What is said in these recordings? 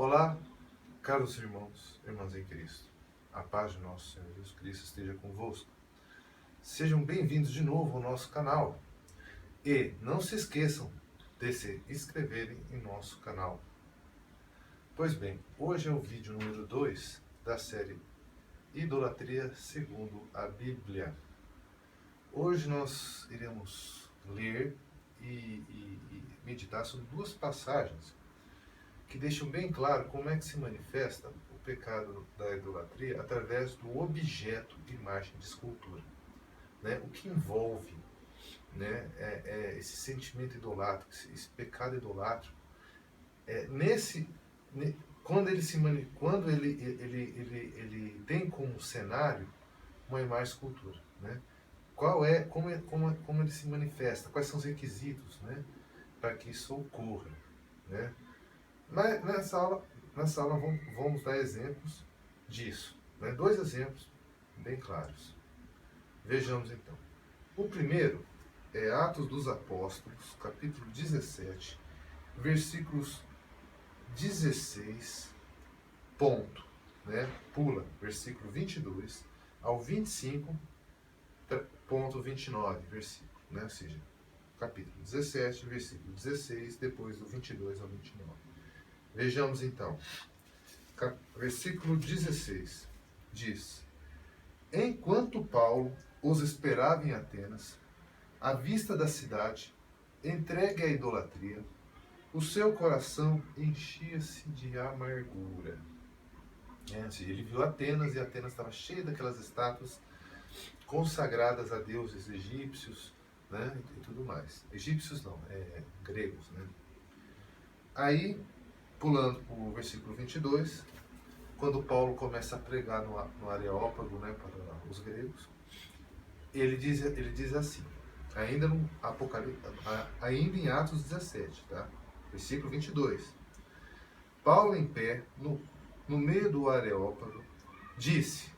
Olá, caros irmãos, irmãs em Cristo. A paz de nosso Senhor Jesus Cristo esteja convosco. Sejam bem-vindos de novo ao nosso canal. E não se esqueçam de se inscreverem em nosso canal. Pois bem, hoje é o vídeo número 2 da série Idolatria segundo a Bíblia. Hoje nós iremos ler e meditar sobre duas passagens que deixam bem claro como é que se manifesta o pecado da idolatria através do objeto de imagem de escultura. Né? O que envolve, né, esse sentimento idolátrico, esse pecado idolátrico, quando ele tem como cenário uma imagem de escultura. Né? Como ele se manifesta, quais são os requisitos, né, para que isso ocorra. Né? Mas nessa aula vamos dar exemplos disso. Né? Dois exemplos bem claros. Vejamos então. O primeiro é Atos dos Apóstolos, capítulo 17, versículos 16, ponto. Né? Pula, versículo 22 ao 25.29, versículo. Né? Ou seja, capítulo 17, versículo 16, depois do 22 ao 29. Vejamos então, versículo 16, diz: Enquanto Paulo os esperava em Atenas, à vista da cidade, entregue à idolatria, o seu coração enchia-se de amargura. Ele viu Atenas, e Atenas estava cheia daquelas estátuas consagradas a deuses egípcios, né, e tudo mais. Egípcios não, gregos. Né? Aí, pulando para o versículo 22, quando Paulo começa a pregar no Areópago, né, para os gregos, ele diz assim, ainda em Atos 17, tá? Versículo 22. Paulo em pé, no meio do Areópago, disse: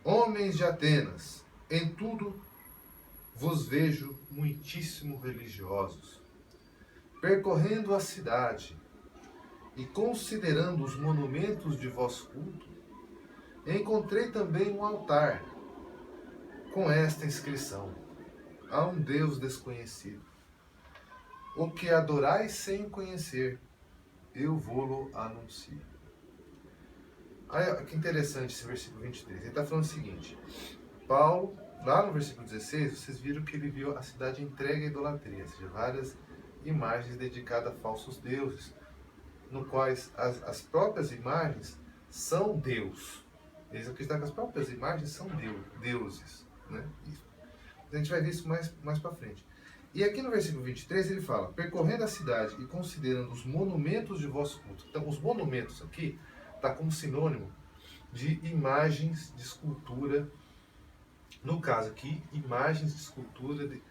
Homens de Atenas, em tudo vos vejo muitíssimo religiosos. Percorrendo a cidade e considerando os monumentos de vosso culto, encontrei também um altar com esta inscrição: a um Deus desconhecido. O que adorais sem conhecer, eu vou-lo anuncio. Aí, que interessante esse versículo 23. Ele está falando o seguinte: Paulo, lá no versículo 16, vocês viram que ele viu a cidade entregue à idolatria, ou seja, várias imagens dedicadas a falsos deuses, no quais as próprias imagens são Deus. Eles acreditam que as próprias imagens são deuses. Né? A gente vai ver isso mais para frente. E aqui no versículo 23 ele fala: percorrendo a cidade e considerando os monumentos de vosso culto. Então, os monumentos aqui está como sinônimo de imagens de escultura. No caso aqui, imagens de escultura de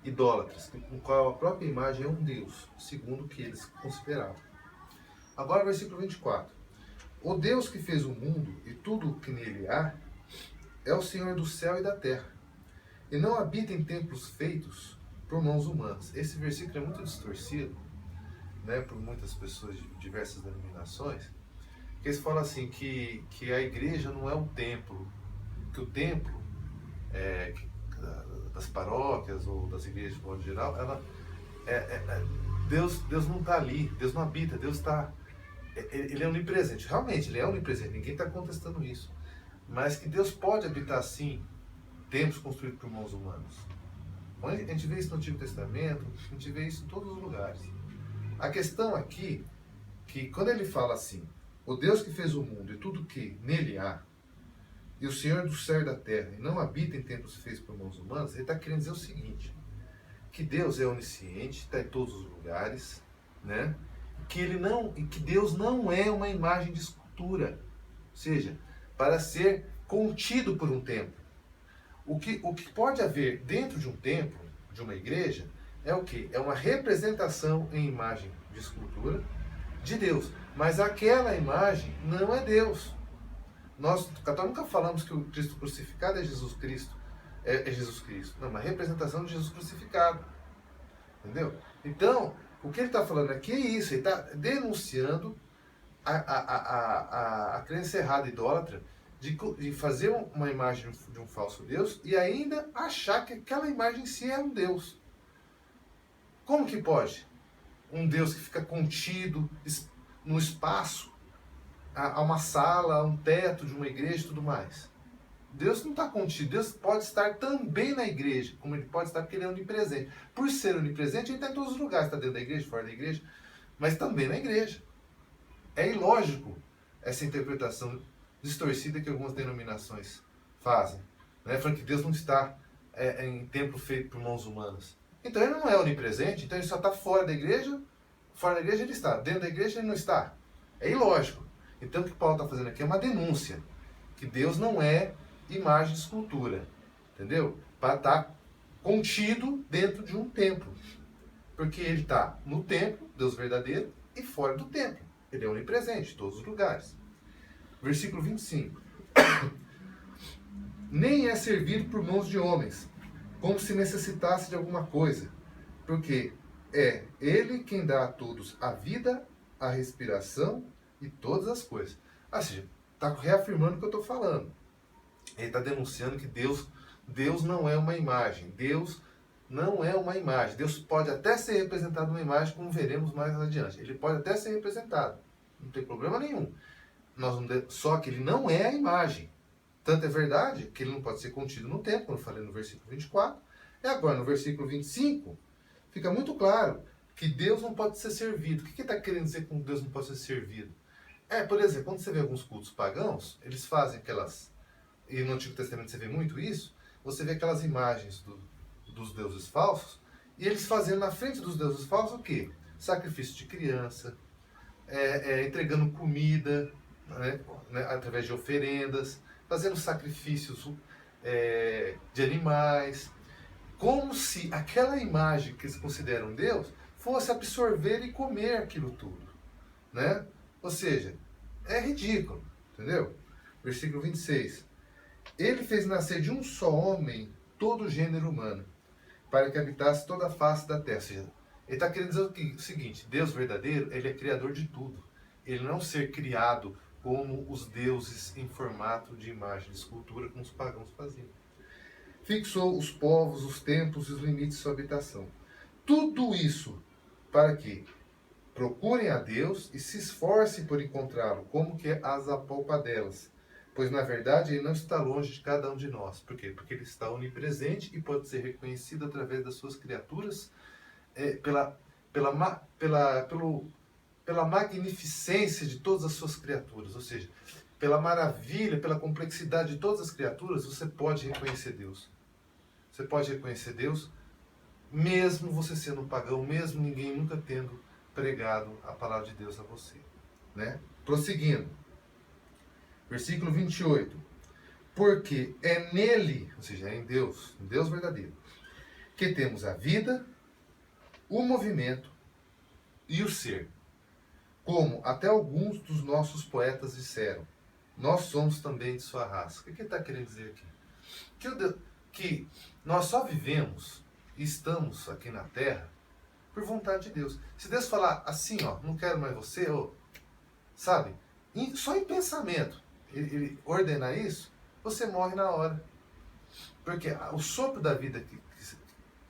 idólatras, no qual a própria imagem é um deus, segundo o que eles consideravam. Agora, versículo 24. O Deus que fez o mundo e tudo o que nele há é o Senhor do céu e da terra, e não habita em templos feitos por mãos humanas. Esse versículo é muito distorcido, né, por muitas pessoas de diversas denominações, que eles falam assim, que a igreja não é um templo, que o templo das paróquias ou das igrejas de modo geral, Deus não está ali, Deus não habita, Deus está... Ele é onipresente. Realmente, ele é onipresente, ninguém está contestando isso. Mas que Deus pode habitar, sim, templos construídos por mãos humanas. A gente vê isso no Antigo Testamento, a gente vê isso em todos os lugares. A questão aqui, que quando ele fala assim, o Deus que fez o mundo e tudo que nele há, e o Senhor do céu e da terra, e não habita em templos feitos por mãos humanas, ele está querendo dizer o seguinte: que Deus é onisciente, está em todos os lugares, né? Que Deus não é uma imagem de escultura, ou seja, para ser contido por um templo. O que pode haver dentro de um templo, de uma igreja, é o quê? É uma representação em imagem de escultura de Deus, mas aquela imagem não é Deus. Nós católicos nunca falamos que o Cristo crucificado é Jesus Cristo, Jesus Cristo. Não, uma representação de Jesus crucificado. Entendeu? Então, o que ele está falando aqui é isso, ele está denunciando a crença errada, idólatra, de fazer uma imagem de um falso Deus e ainda achar que aquela imagem em si é um Deus. Como que pode? Um Deus que fica contido no espaço, a uma sala, a um teto de uma igreja e tudo mais. Deus não está contido. Deus pode estar também na igreja, como ele pode estar porque ele é onipresente. Por ser onipresente, ele está em todos os lugares. Está dentro da igreja, fora da igreja, mas também na igreja. É ilógico essa interpretação distorcida que algumas denominações fazem. Né? Falando que Deus não está em templo feito por mãos humanas. Então ele não é onipresente, então ele só está fora da igreja. Fora da igreja ele está, dentro da igreja ele não está. É ilógico. Então o que Paulo está fazendo aqui é uma denúncia. Que Deus não é imagem de escultura. Entendeu? Para estar contido dentro de um templo. Porque ele está no templo, Deus verdadeiro, e fora do templo. Ele é onipresente em todos os lugares. Versículo 25. Nem é servido por mãos de homens, como se necessitasse de alguma coisa, porque é Ele quem dá a todos a vida, a respiração e todas as coisas. Ou seja, está reafirmando o que eu estou falando. Ele está denunciando que Deus não é uma imagem. Deus não é uma imagem. Deus pode até ser representado numa imagem, como veremos mais adiante. Ele pode até ser representado. Não tem problema nenhum. Só que ele não é a imagem. Tanto é verdade que ele não pode ser contido no tempo, como eu falei no versículo 24. E agora, no versículo 25, fica muito claro que Deus não pode ser servido. O que ele está querendo dizer com Deus não pode ser servido? Por exemplo, quando você vê alguns cultos pagãos, eles fazem aquelas... E no Antigo Testamento você vê muito isso. Você vê aquelas imagens dos deuses falsos. E eles fazendo na frente dos deuses falsos o quê? Sacrifício de criança, entregando comida, né, através de oferendas, fazendo sacrifícios de animais, como se aquela imagem que eles consideram Deus fosse absorver e comer aquilo tudo, né? Ou seja, é ridículo, entendeu? Versículo 26. Ele fez nascer de um só homem todo o gênero humano, para que habitasse toda a face da terra. Ou seja, ele está querendo dizer o seguinte: Deus verdadeiro, ele é criador de tudo. Ele não é um ser criado como os deuses em formato de imagem de escultura, como os pagãos faziam. Fixou os povos, os tempos e os limites de sua habitação. Tudo isso para que procurem a Deus e se esforcem por encontrá-lo, como que as apalpadelas. Pois, na verdade, ele não está longe de cada um de nós. Por quê? Porque ele está onipresente e pode ser reconhecido através das suas criaturas, pela magnificência de todas as suas criaturas. Ou seja, pela maravilha, pela complexidade de todas as criaturas, você pode reconhecer Deus. Você pode reconhecer Deus, mesmo você sendo um pagão, mesmo ninguém nunca tendo pregado a palavra de Deus a você. Né? Prosseguindo. Versículo 28. Porque é nele, ou seja, é em Deus verdadeiro, que temos a vida, o movimento e o ser. Como até alguns dos nossos poetas disseram, nós somos também de sua raça. O que ele está querendo dizer aqui? Que nós só vivemos e estamos aqui na Terra por vontade de Deus. Se Deus falar assim, não quero mais você, sabe? Só em pensamento, ele ordenar isso, você morre na hora. Porque o sopro da vida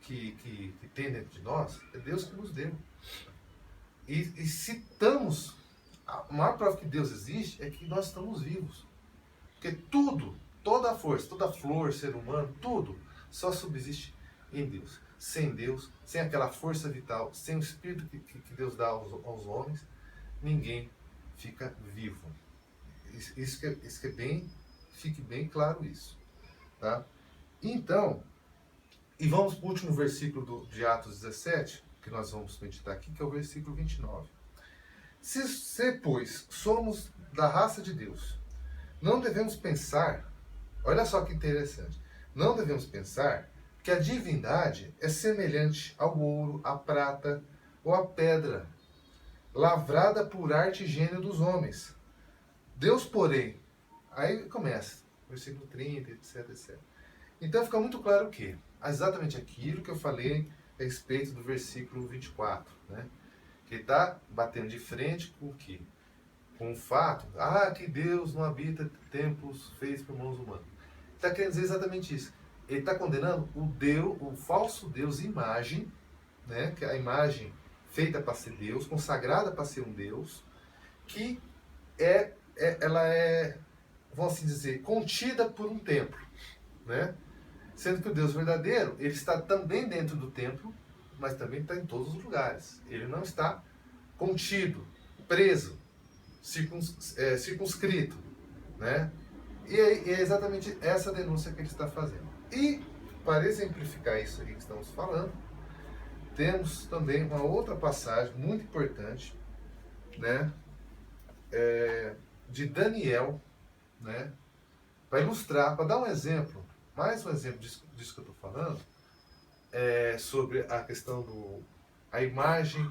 que tem dentro de nós, é Deus que nos deu. E se estamos... A maior prova que Deus existe é que nós estamos vivos. Porque tudo, toda a força, toda a flor, ser humano, tudo, só subsiste em Deus. Sem Deus, sem aquela força vital, sem o Espírito que Deus dá aos homens, ninguém fica vivo. Isso que é bem... Fique bem claro isso. Tá? Então, e vamos para o último versículo de Atos 17, que nós vamos meditar aqui, que é o versículo 29. Se, pois, somos da raça de Deus, não devemos pensar, olha só que interessante, não devemos pensar que a divindade é semelhante ao ouro, à prata ou à pedra, lavrada por arte e gênio dos homens. Deus, porém, aí começa, versículo 30, etc, etc. Então fica muito claro o quê? Exatamente aquilo que eu falei a respeito do versículo 24, né? Que ele está batendo de frente com o quê? com o fato, que Deus não habita templos feitos por mãos humanas. Está querendo dizer exatamente isso. Ele está condenando o falso Deus imagem, né, que é a imagem feita para ser Deus, consagrada para ser um Deus, que ela é, vamos assim dizer, contida por um templo, né? Sendo que o Deus verdadeiro, ele está também dentro do templo, mas também está em todos os lugares. Ele não está contido, preso, circunscrito, né? E é exatamente essa denúncia que ele está fazendo. E, para exemplificar isso aqui que estamos falando, temos também uma outra passagem muito importante, né? De Daniel, né? Para ilustrar, para dar um exemplo, mais um exemplo disso que eu estou falando, sobre a questão a imagem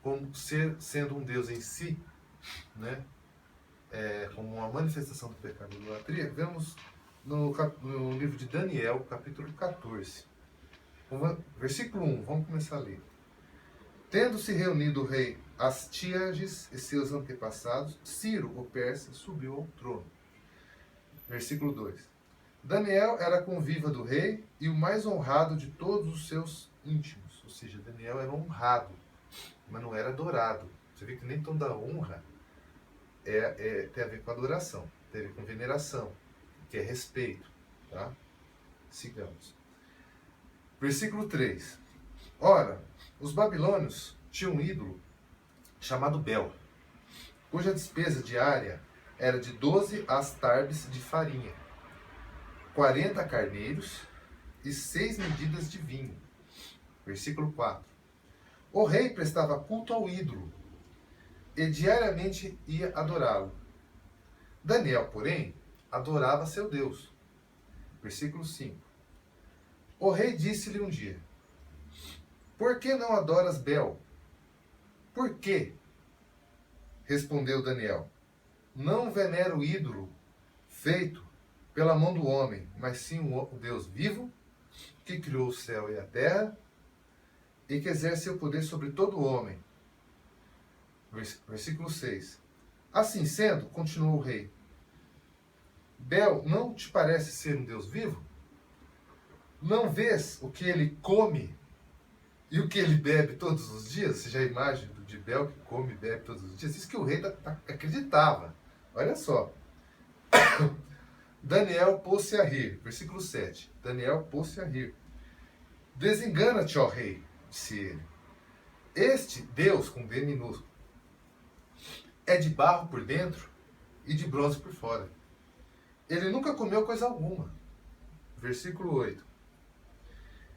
como sendo um Deus em si, né? Como uma manifestação do pecado da idolatria. Vemos no livro de Daniel, capítulo 14, versículo 1, vamos começar a ler. Tendo-se reunido o rei Astíages e seus antepassados, Ciro, o persa, subiu ao trono. Versículo 2. Daniel era conviva do rei e o mais honrado de todos os seus íntimos. Ou seja, Daniel era honrado, mas não era adorado. Você vê que nem toda honra tem a ver com adoração, tem a ver com veneração, que é respeito. Tá? Sigamos. Versículo 3. Ora, os babilônios tinham um ídolo chamado Bel, cuja despesa diária era de 12 astarbes de farinha, 40 carneiros e 6 medidas de vinho. Versículo 4. O rei prestava culto ao ídolo e diariamente ia adorá-lo. Daniel, porém, adorava seu Deus. Versículo 5. O rei disse-lhe um dia: por que não adoras Bel? Por quê? Respondeu Daniel: não venero o ídolo feito pela mão do homem, mas sim o Deus vivo, que criou o céu e a terra, e que exerce o poder sobre todo o homem. Versículo 6. Assim sendo, continuou o rei, Bel não te parece ser um Deus vivo? Não vês o que ele come e o que ele bebe todos os dias? Seja a imagem de Bel que come e bebe todos os dias. Isso que o rei acreditava. Olha só. Daniel pôs-se a rir. Versículo 7. Daniel pôs-se a rir. Desengana-te, ó rei, disse ele. Este Deus, com D minúsculo, é de barro por dentro e de bronze por fora. Ele nunca comeu coisa alguma. Versículo 8.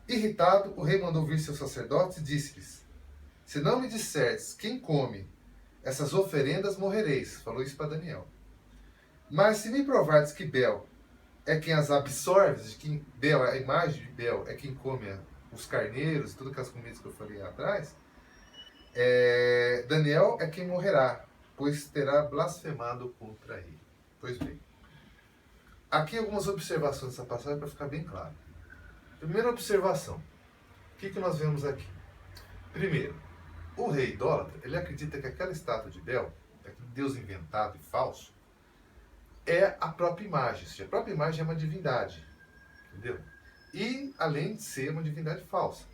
Irritado, o rei mandou vir seus sacerdotes e disse-lhes: se não me disserdes quem come essas oferendas, morrereis. Falou isso para Daniel. Mas se me provardes que Bel é quem as absorve, de quem Bel, a imagem de Bel, é quem come os carneiros e todas aquelas comidas que eu falei atrás, Daniel é quem morrerá, pois terá blasfemado contra ele. Pois bem, aqui algumas observações dessa passagem para ficar bem claro. Primeira observação, o que nós vemos aqui? Primeiro, o rei idólatra, ele acredita que aquela estátua de Bel, aquele Deus inventado e falso, é a própria imagem. Ou seja, a própria imagem é uma divindade. Entendeu? E, além de ser uma divindade falsa,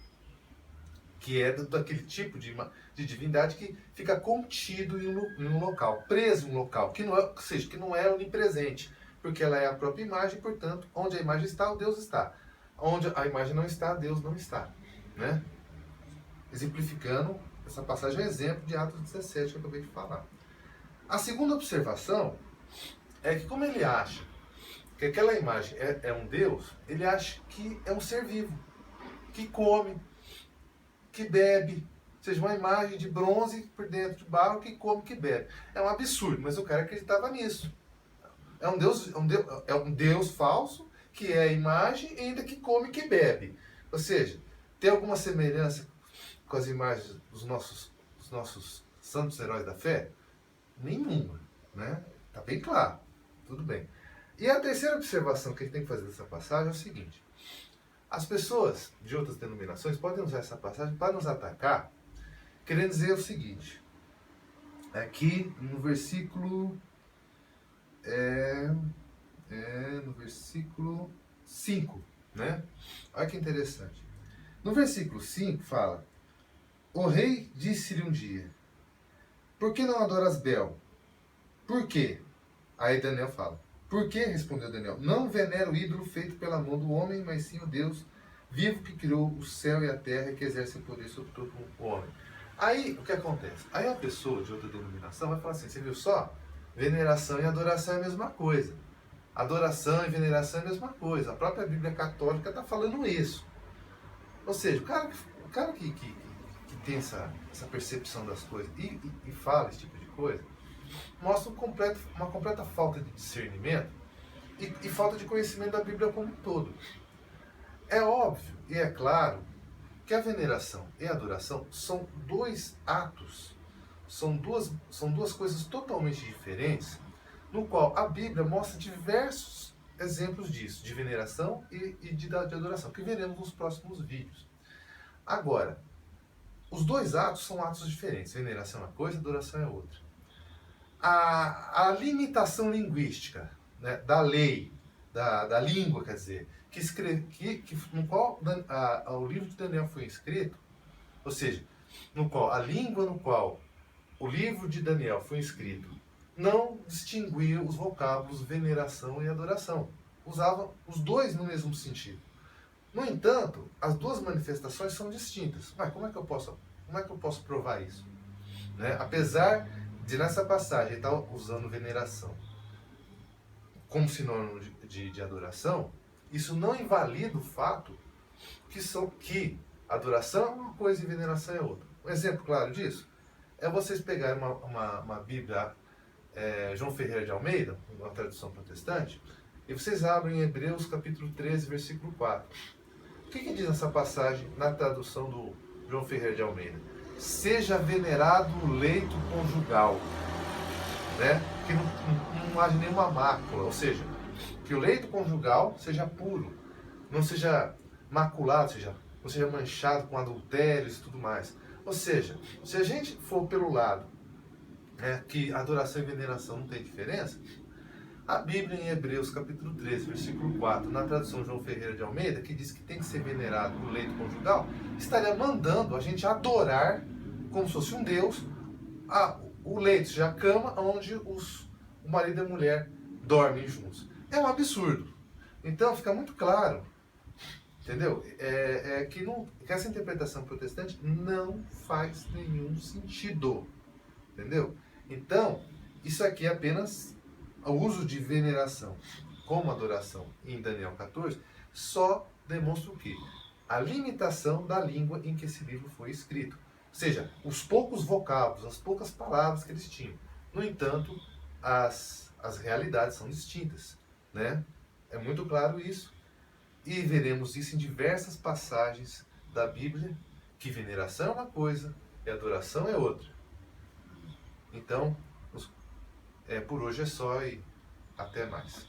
que é daquele tipo de divindade que fica contido em um local, preso em um local, que não é, ou seja, que não é onipresente, porque ela é a própria imagem, portanto, onde a imagem está, o Deus está. Onde a imagem não está, Deus não está. Né? Exemplificando, essa passagem é um exemplo de Atos 17 que eu acabei de falar. A segunda observação é que, como ele acha que aquela imagem é um Deus, ele acha que é um ser vivo, que come, que bebe, ou seja, uma imagem de bronze por dentro de barro, que come, que bebe. É um absurdo, mas o cara acreditava nisso. É um Deus falso, que é a imagem, e ainda que come e que bebe. Ou seja, tem alguma semelhança com as imagens dos nossos santos heróis da fé? Nenhuma, né? Tá bem claro. Tudo bem. E a terceira observação que a gente tem que fazer dessa passagem é o seguinte: as pessoas de outras denominações podem usar essa passagem para nos atacar, querendo dizer o seguinte: Aqui no versículo no versículo 5, né? Olha que interessante. No versículo 5 fala: o rei disse-lhe um dia: por que não adoras Bel? Por quê? Aí Daniel fala: por que? Respondeu Daniel: não venero o ídolo feito pela mão do homem, mas sim o Deus vivo que criou o céu e a terra e que exerce o poder sobre todo o homem. Aí, o que acontece? Aí a pessoa de outra denominação vai falar assim: você viu só? Veneração e adoração é a mesma coisa. Adoração e veneração é a mesma coisa. A própria Bíblia Católica está falando isso. Ou seja, o cara que tem essa percepção das coisas e fala esse tipo de coisa, mostra uma completa falta de discernimento e falta de conhecimento da Bíblia como um todo. É óbvio e é claro que a veneração e a adoração são dois atos, são duas coisas totalmente diferentes, no qual a Bíblia mostra diversos exemplos disso, de veneração e de adoração, que veremos nos próximos vídeos. Agora, os dois atos são atos diferentes, veneração é uma coisa, adoração é outra. A limitação linguística, né, da lei, da língua, quer dizer, no qual o livro de Daniel foi escrito, ou seja, a língua no qual o livro de Daniel foi escrito não distinguia os vocábulos veneração e adoração. Usava os dois no mesmo sentido. No entanto, as duas manifestações são distintas. Mas como é que eu posso provar isso? Né? Apesar de nessa passagem estar usando veneração como sinônimo de adoração, isso não invalida o fato que adoração é uma coisa e veneração é outra. Um exemplo claro disso é vocês pegarem uma Bíblia João Ferreira de Almeida, uma tradução protestante, e vocês abrem Hebreus capítulo 13, versículo 4. O que diz essa passagem na tradução do João Ferreira de Almeida? Seja venerado o leito conjugal, né? Que não haja nenhuma mácula, ou seja, que o leito conjugal seja puro, não seja maculado, não seja manchado com adultérios e tudo mais. Ou seja, se a gente for pelo lado, né, que adoração e veneração não tem diferença, a Bíblia em Hebreus capítulo 13, versículo 4, na tradução João Ferreira de Almeida, que diz que tem que ser venerado o leito conjugal, estaria mandando a gente adorar, como se fosse um Deus, o leito, ou seja, a cama onde o marido e a mulher dormem juntos. É um absurdo. Então fica muito claro, entendeu? Que essa interpretação protestante não faz nenhum sentido. Entendeu? Então, isso aqui é apenas o uso de veneração como adoração em Daniel 14, só demonstra o quê? A limitação da língua em que esse livro foi escrito. Ou seja, os poucos vocábulos, as poucas palavras que eles tinham. No entanto, as realidades são distintas, né? É muito claro isso. E veremos isso em diversas passagens da Bíblia, que veneração é uma coisa e adoração é outra. Então, por hoje é só e até mais.